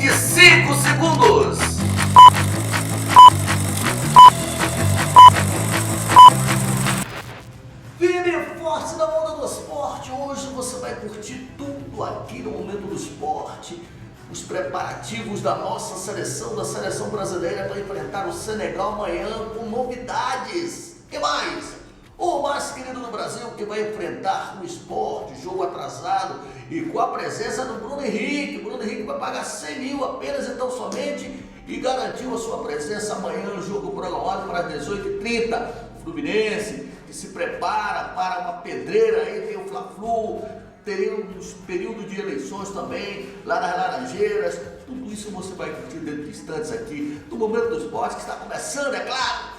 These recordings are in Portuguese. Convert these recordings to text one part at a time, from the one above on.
de 5 segundos. Firme e forte na onda do esporte. Hoje você vai curtir tudo aqui no Momento do Esporte. Os preparativos da nossa seleção, da seleção brasileira, para enfrentar o Senegal amanhã com novidades. O que mais? O mais querido do Brasil, que vai enfrentar o Esporte, jogo atrasado, e com a presença do Bruno Henrique. Bruno Henrique vai pagar 100 mil apenas, então somente, e garantiu a sua presença amanhã no jogo programado para 18h30. Fluminense, que se prepara para uma pedreira, aí tem o Fla-Flu, teremos período de eleições também, lá nas Laranjeiras. Tudo isso você vai curtir dentro de instantes aqui, do Momento do Esporte, que está começando, é claro!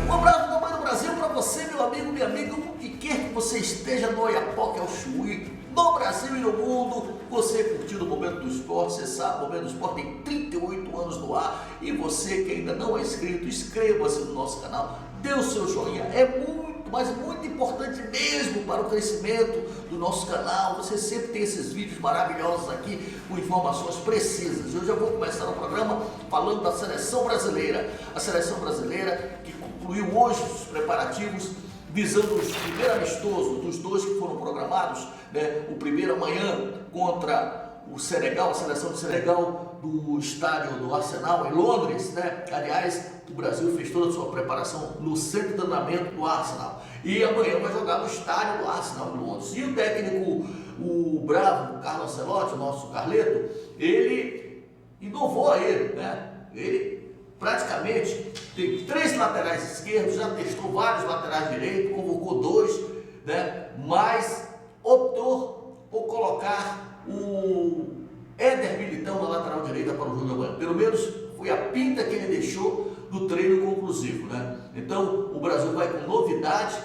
Um abraço do tamanho do Brasil para você, meu amigo, minha amiga, onde quer que você esteja no Oiapoque, ao Chuí, no Brasil e no mundo. Você curtindo o Momento do Esporte, você sabe, o Momento do Esporte tem 38 anos no ar, e você que ainda não é inscrito, inscreva-se no nosso canal, dê o seu joinha, é muito, mas muito importante mesmo para o crescimento do nosso canal. Você sempre tem esses vídeos maravilhosos aqui, com informações precisas. Eu já vou começar o programa falando da seleção brasileira, a seleção brasileira que concluiu hoje os preparativos, visando os primeiros amistosos, dos dois que foram programados, né? O primeiro amanhã contra o Senegal, a seleção de Senegal, do estádio do Arsenal em Londres, né? Aliás, o Brasil fez toda a sua preparação no centro de treinamento do Arsenal. E amanhã vai jogar no estádio do Arsenal em Londres. E o técnico, o bravo Carlo Ancelotti, o nosso Carleto, ele inovou a ele, né? Ele praticamente tem 3 laterais esquerdos, já testou vários laterais direitos, convocou 2, né? Mas optou por colocar o Éder Militão na lateral direita para o jogo de amanhã. Pelo menos foi a pinta que ele deixou do treino conclusivo, né? Então o Brasil vai com novidade,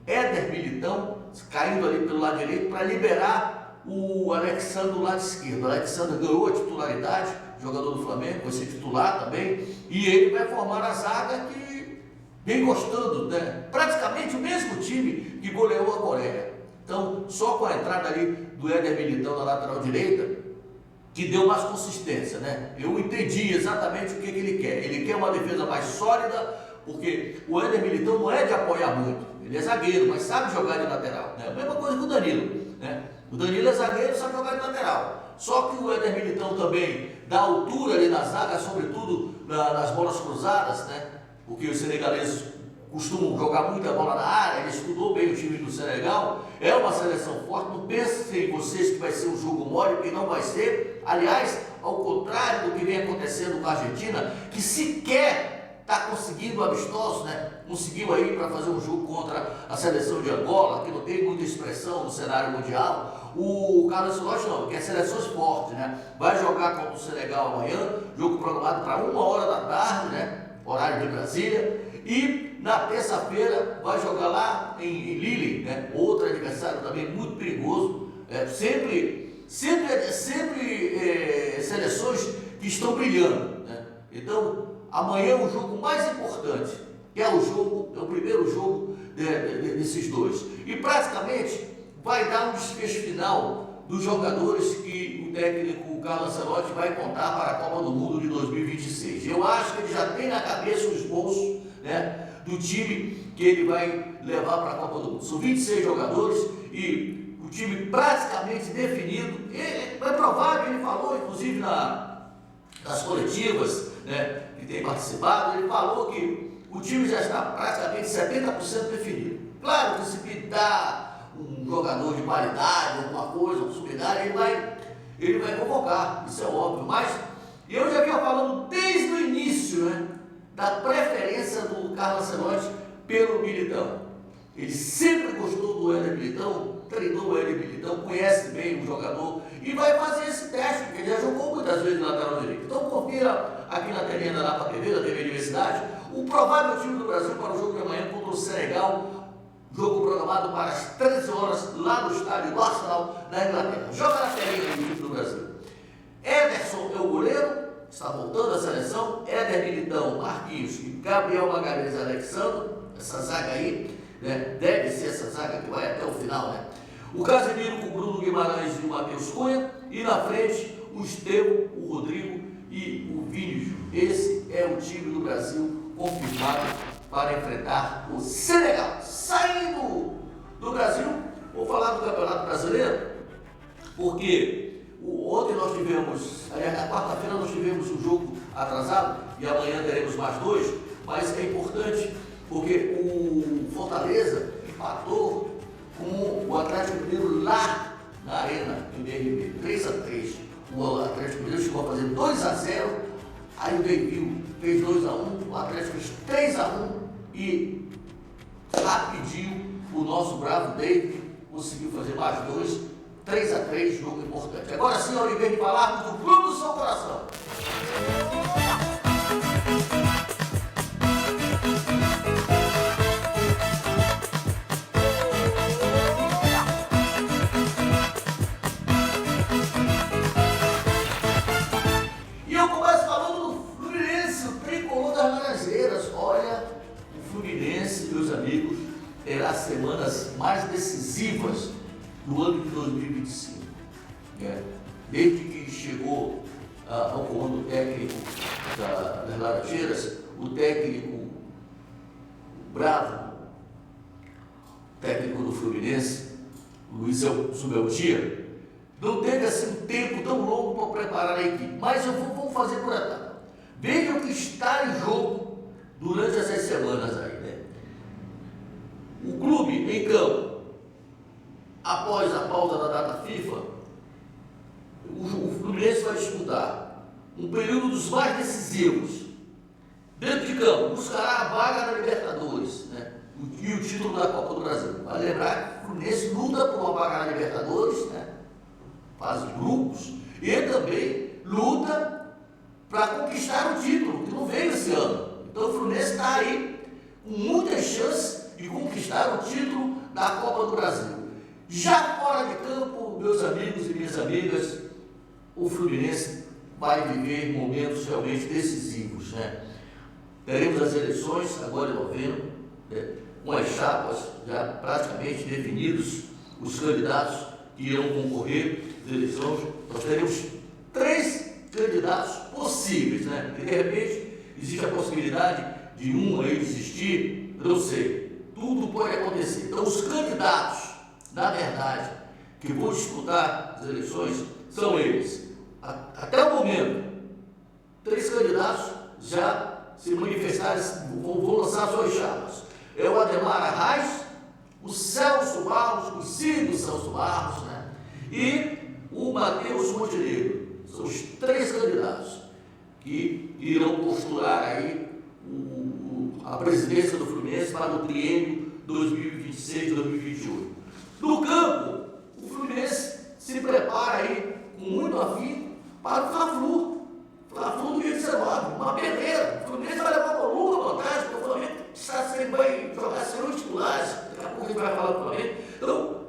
Éder Militão caindo ali pelo lado direito para liberar o Alexandre do lado esquerdo. O Alexandre ganhou a titularidade, jogador do Flamengo, vai ser titular também, e ele vai formar a zaga que vem gostando, né? Praticamente o mesmo time que goleou a Coreia. Então, só com a entrada ali do Éder Militão na lateral direita, que deu mais consistência, né? Eu entendi exatamente o que ele quer. Ele quer uma defesa mais sólida, porque o Éder Militão não é de apoiar muito. Ele é zagueiro, mas sabe jogar de lateral, né? A mesma coisa que o Danilo, né? O Danilo é zagueiro e sabe jogar de lateral. Só que o Éder Militão também dá altura ali na zaga, sobretudo nas bolas cruzadas, né? Porque os senegaleses costumam jogar muita bola na área, ele estudou bem o time do Senegal, é uma seleção forte. Não pensem vocês que vai ser um jogo mole, porque não vai ser. Aliás, ao contrário do que vem acontecendo com a Argentina, que sequer está conseguindo amistosos, né? Conseguiu aí para fazer um jogo contra a seleção de Angola, que não tem muita expressão no cenário mundial. O Carlos Ancelotti não, que é seleções fortes, né? Vai jogar contra o Senegal amanhã, jogo programado para 1h da tarde, né? Horário de Brasília. E na terça-feira vai jogar lá em Lille, né? Outro adversário também muito perigoso. Sempre seleções que estão brilhando, né? Então, amanhã é o jogo mais importante, que é o primeiro jogo desses dois. E praticamente vai dar um desfecho final dos jogadores que o técnico Carlo Ancelotti vai contar para a Copa do Mundo de 2026. Eu acho que ele já tem na cabeça os bolsos, né, do time que ele vai levar para a Copa do Mundo. São 26 jogadores e o time praticamente definido. É provável, ele falou, inclusive nas coletivas, né, que tem participado, ele falou que o time já está praticamente 70% definido. Claro que se pintar um jogador de qualidade, alguma coisa, um subidade, ele vai convocar, isso é óbvio. Mas eu já vinha falando desde o início, né, da preferência do Carlo Ancelotti pelo Militão. Ele sempre gostou do Éder Militão, treinou o Éder Militão, conhece bem o jogador e vai fazer esse teste, porque ele já jogou muitas vezes na lateral direita. Então confira aqui na telinha da Napa TV, da TV Universidade, o provável time do Brasil para o jogo de amanhã contra o Senegal, jogo programado para as 13 horas lá no estádio do Arsenal, na Inglaterra. Joga na telinha do time do Brasil. Ederson é o goleiro, está voltando à seleção. Éder Militão, Marquinhos e Gabriel Magalhães Alexandre, essa zaga aí, né? Deve ser essa zaga que vai até o final, né? O Casemiro com o Bruno Guimarães e o Matheus Cunha. E na frente, o Estevão, o Rodrigo e o Vinícius. Esse é o time do Brasil confirmado para enfrentar o Senegal. Saindo do Brasil, vou falar do Campeonato Brasileiro, porque ontem nós tivemos, aliás, na quarta-feira nós tivemos um jogo atrasado e amanhã teremos mais dois, mas é importante porque o Fortaleza empatou com o Atlético Mineiro lá na Arena do DRB, 3-3. O Atlético Mineiro chegou a fazer 2-0, aí o David fez 2-1, o Atlético fez 3-1 e rapidinho o nosso bravo David conseguiu fazer mais dois, 3-3, jogo importante. Agora sim, ao invés de falarmos do Clube do Seu Coração. E eu começo falando do Fluminense, o tricolor das Laranjeiras. Olha, o Fluminense, meus amigos, terá semanas mais decisivas do ano de 2025. Desde que chegou ao comando técnico das Laranjeiras, o técnico bravo, técnico do Fluminense, Luiz Zubeldia, não teve assim um tempo tão longo para preparar a equipe. Mas eu vou fazer por etapa. Veja o que está em jogo durante essas semanas aí, né? O clube em campo, após a pausa da data FIFA, o Fluminense vai disputar um período dos mais decisivos. Dentro de campo, buscará a vaga na Libertadores, né? E o título da Copa do Brasil. Vai lembrar que o Fluminense luta por uma vaga na Libertadores, né? Faz grupos, e também luta para conquistar o título, que não veio esse ano. Então o Fluminense está aí com muitas chances de conquistar o título da Copa do Brasil. Já fora de campo, meus amigos e minhas amigas, o Fluminense vai viver momentos realmente decisivos, né? Teremos as eleições agora em novembro, né? Com as chapas já praticamente definidos, os candidatos que irão concorrer às eleições. Nós teremos 3 candidatos possíveis, né? E de repente existe a possibilidade de um aí desistir, não sei, tudo pode acontecer. Então os candidatos, na verdade, que vão disputar as eleições são eles. Até o momento, 3 candidatos já se manifestaram, vão lançar suas chapas. É o Ademar Arraes, o Celso Barros, conhecido Celso Barros, né? E o Matheus Montenegro. São os 3 candidatos que irão postular aí a presidência do Fluminense para o triênio 2026-2028. No campo, o Fluminense se prepara aí com muito afinco para o Fla-Flu. Fla-Flu do dia 19, uma pedreira. O Fluminense vai levar uma longa vantagem, porque o Flamengo vai jogar sem os titulares. Daqui a pouco a gente vai falar do Flamengo. Então,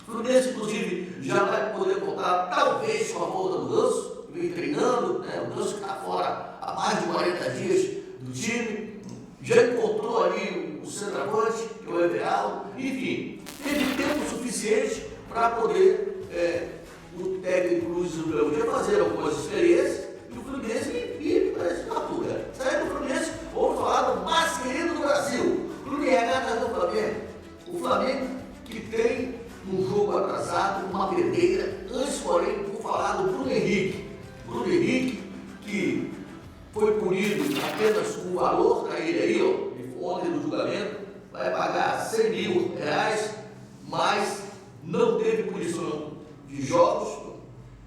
o Fluminense, inclusive, já vai poder contar, talvez, com a volta do Ganso, que vem treinando, né? O Ganso que está fora há mais de 40 dias do time. Já encontrou ali o centroavante, que é o Everaldo. Enfim, teve tempo suficiente para poder o técnico Luiz Zubeldia fazer algumas experiências e o Fluminense ir para essa altura. Sai do Fluminense, vamos falar do mais querido do Brasil, Clube Regatas do Flamengo. O Flamengo que tem um jogo atrasado, uma perdeira. Antes, porém, vou falar do Bruno Henrique. Bruno Henrique, que foi punido apenas com o valor para ele aí, ó, ontem no julgamento, vai pagar R$100.000, mas não teve punição de jogos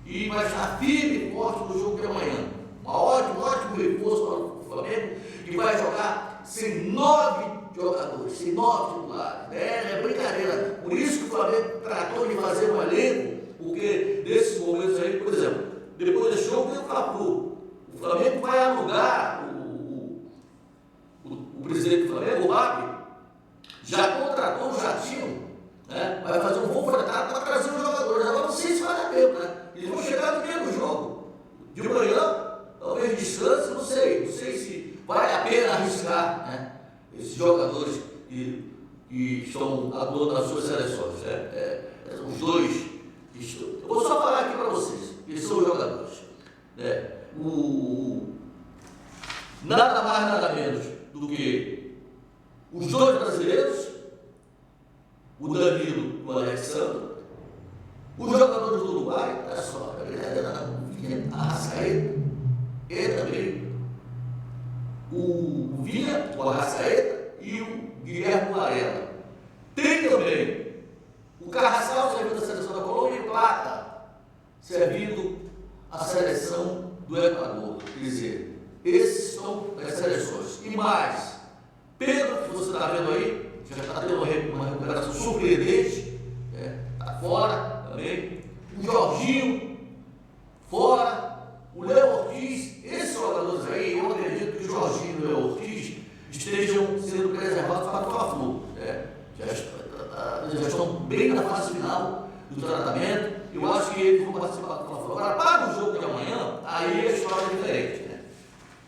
e vai estar firme e forte no jogo de amanhã. Um ótimo reforço para o Flamengo, que vai jogar sem 9 jogadores, sem 9 titulares. É brincadeira. Por isso que o Flamengo tratou de fazer um elenco, porque nesses momentos aí, por exemplo, depois desse jogo tem o Fla-Flu. O Flamengo vai alugar o presidente do Flamengo, o Rabi, já contratou um jatinho, né? Vai fazer um voo fretado para trazer os jogadores. Agora não sei se vai dar tempo, né? Eles vão chegar no meio do jogo. De manhã, talvez descanse, não sei se vale a pena arriscar, né? Esses jogadores que e estão atuando nas suas seleções. Os dois estão. Eu vou só falar aqui para vocês, eles são os jogadores. Nada mais, nada menos do que os dois brasileiros, o Danilo e o Alexandre, os jogadores do Uruguai, olha só, a Arrascaeta, e também o Vinha, o Arrascaeta e o Guilherme Varela. Tem também o Carrascal servindo a seleção da Colômbia e o Plata servindo a seleção do Equador. Quer dizer, esses são as seleções. E mais, Pedro, que você está vendo aí, já está tendo uma recuperação surpreendente, está fora também. O Jorginho, fora. O Léo Ortiz, esses jogadores aí, eu acredito que o Jorginho e o Léo Ortiz estejam sendo preservados para o Fla-Flu. Já estão bem na fase final do tratamento. Eu acho que eles vão participar do Fla-Flu. Agora, para o jogo de amanhã, aí a história é diferente.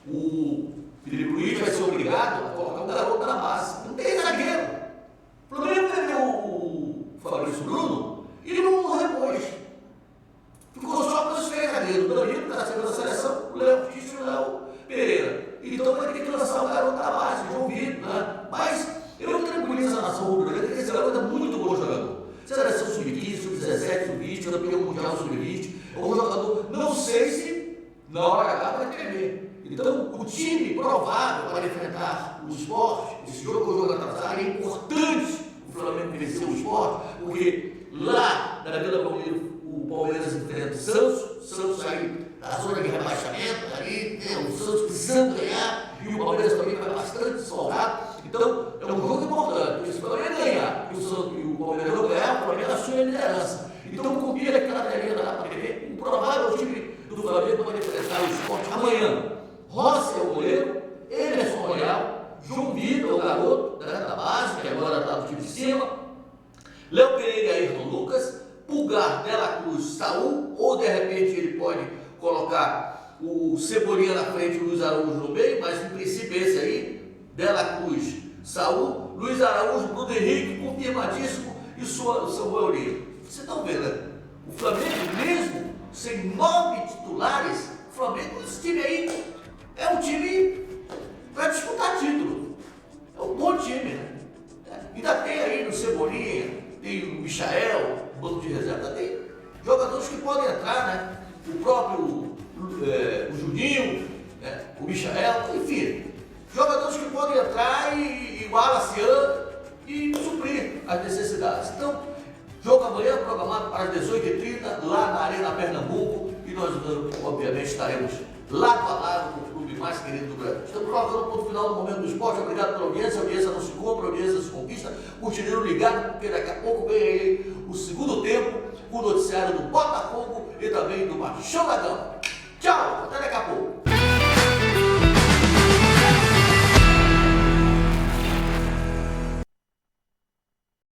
O Felipe Luiz vai ser obrigado a colocar um garoto na base. Não tem zagueiro. O Flamengo perdeu o Fabrício Bruno e não repôs. Ficou só com os três zagueiros. O Danilo está sendo da seleção, o Léo Ortiz e o Léo Pereira. Então vai ter que lançar o garoto na base, o João Vitor, né? Mas eu tranquilizo a nação rubro-negra, porque esse garoto é muito bom jogador. Seleção sub-15, sub-17, sub-20, campeão mundial sub-20. É um jogador, não sei se na hora H vai tremer. Então, o time provável para enfrentar o Sport, esse jogo que o jogo atrasado, é importante o Flamengo vencer o Sport, porque lá na Vila Belmiro o Palmeiras enfrenta o Santos aí da zona de rebaixamento, ali, o Santos precisando ganhar, e o Palmeiras também vai bastante soldado. Então, é um jogo importante, porque se o Flamengo ganhar e o Palmeiras não ganhar, o Flamengo assume a liderança. Então, confia aquela telinha lá para ver o provável time do Flamengo para enfrentar o Sport amanhã. Rossi é o goleiro, Emerson Royal, João Vitor, o garoto da base, que agora está no time de cima, Léo Pereira e Ayrton Lucas, Pulgar, Dela Cruz, Saul, ou de repente ele pode colocar o Cebolinha na frente e o Luiz Araújo no meio, mas em princípio esse aí, Dela Cruz, Saul, Luiz Araújo, Bruno Henrique, confirmadíssimo, e Samuel Lino. Vocês estão vendo, né? O Flamengo, mesmo sem 9 titulares, o Flamengo, esse time aí, é um time para disputar título. É um bom time, né? Ainda tem aí no Cebolinha, tem o Michael, banco de reserva, tem jogadores que podem entrar, né? O próprio o Juninho, né? O Michael, enfim, jogadores que podem entrar e o Alacian e suprir as necessidades. Então, jogo amanhã programado para as 18h30, lá na Arena Pernambuco, e nós, obviamente, estaremos lado a lado com o clube mais querido do Brasil. Estamos colocando o ponto final do Momento do Esporte. Obrigado pela audiência. A audiência não se compra, a audiência se conquista. Curtindo ligado, porque daqui a pouco vem aí o segundo tempo, o noticiário do Botafogo e também do Machão da Gama. Tchau!